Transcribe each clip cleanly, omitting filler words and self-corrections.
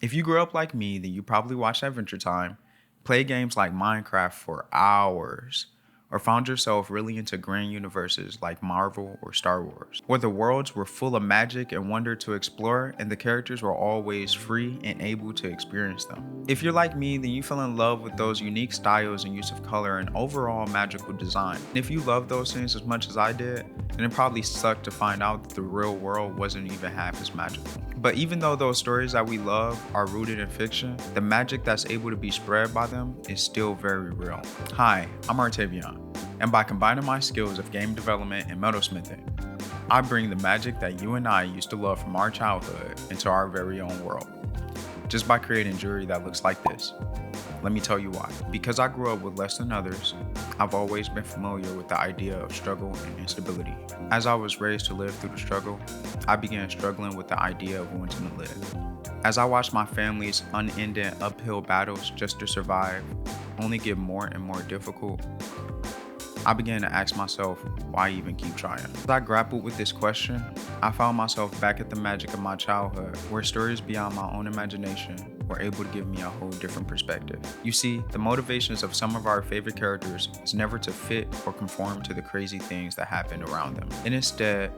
If you grew up like me, then you probably watched Adventure Time, played games like Minecraft for hours, or found yourself really into grand universes like Marvel or Star Wars, where the worlds were full of magic and wonder to explore, and the characters were always free and able to experience them. If you're like me, then you fell in love with those unique styles and use of color and overall magical design. And if you love those things as much as I did, then it probably sucked to find out that the real world wasn't even half as magical. But even though those stories that we love are rooted in fiction, the magic that's able to be spread by them is still very real. Hi, I'm Artavion, and by combining my skills of game development and metalsmithing, I bring the magic that you and I used to love from our childhood into our very own world, just by creating jewelry that looks like this. Let me tell you why. Because I grew up with less than others, I've always been familiar with the idea of struggle and instability. As I was raised to live through the struggle, I began struggling with the idea of wanting to live. As I watched my family's unending uphill battles just to survive only get more and more difficult, I began to ask myself, why even keep trying? As I grappled with this question, I found myself back at the magic of my childhood, where stories beyond my own imagination were able to give me a whole different perspective. You see, the motivations of some of our favorite characters is never to fit or conform to the crazy things that happened around them, and instead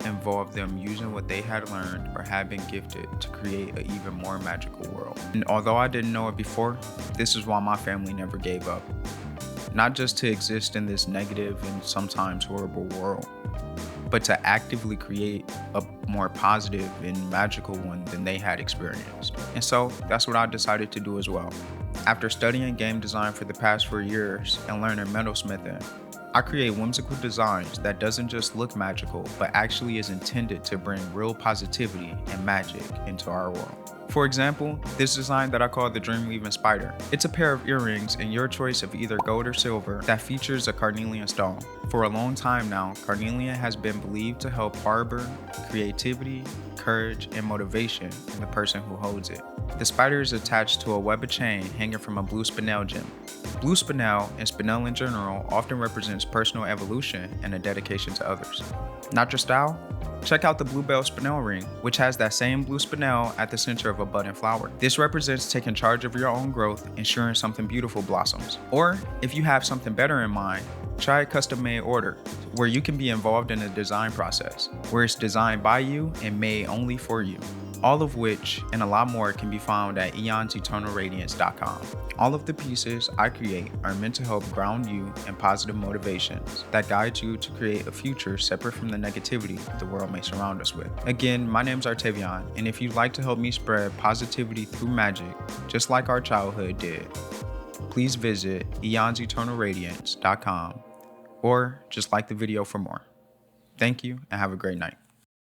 involved them using what they had learned or had been gifted to create an even more magical world. And although I didn't know it before, this is why my family never gave up. Not just to exist in this negative and sometimes horrible world, but to actively create a more positive and magical one than they had experienced. And so that's what I decided to do as well. After studying game design for the past 4 years and learning metalsmithing, I create whimsical designs that doesn't just look magical, but actually is intended to bring real positivity and magic into our world. For example, this design that I call the Dreamweaving Spider. It's a pair of earrings in your choice of either gold or silver that features a carnelian stone. For a long time now, carnelian has been believed to help harbor creativity, courage, and motivation in the person who holds it. The spider is attached to a web of chain hanging from a blue spinel gem. Blue spinel and spinel in general often represents personal evolution and a dedication to others. Not your style? Check out the Bluebell Spinel ring, which has that same blue spinel at the center of a budding flower. This represents taking charge of your own growth, ensuring something beautiful blossoms. Or, if you have something better in mind, try a custom-made order, where you can be involved in the design process, where it's designed by you and made only for you. All of which and a lot more can be found at eonseternalradiance.com. All of the pieces I create are meant to help ground you in positive motivations that guide you to create a future separate from the negativity the world may surround us with. Again, my name's Artavion, and if you'd like to help me spread positivity through magic, just like our childhood did, please visit eonseternalradiance.com or just like the video for more. Thank you and have a great night.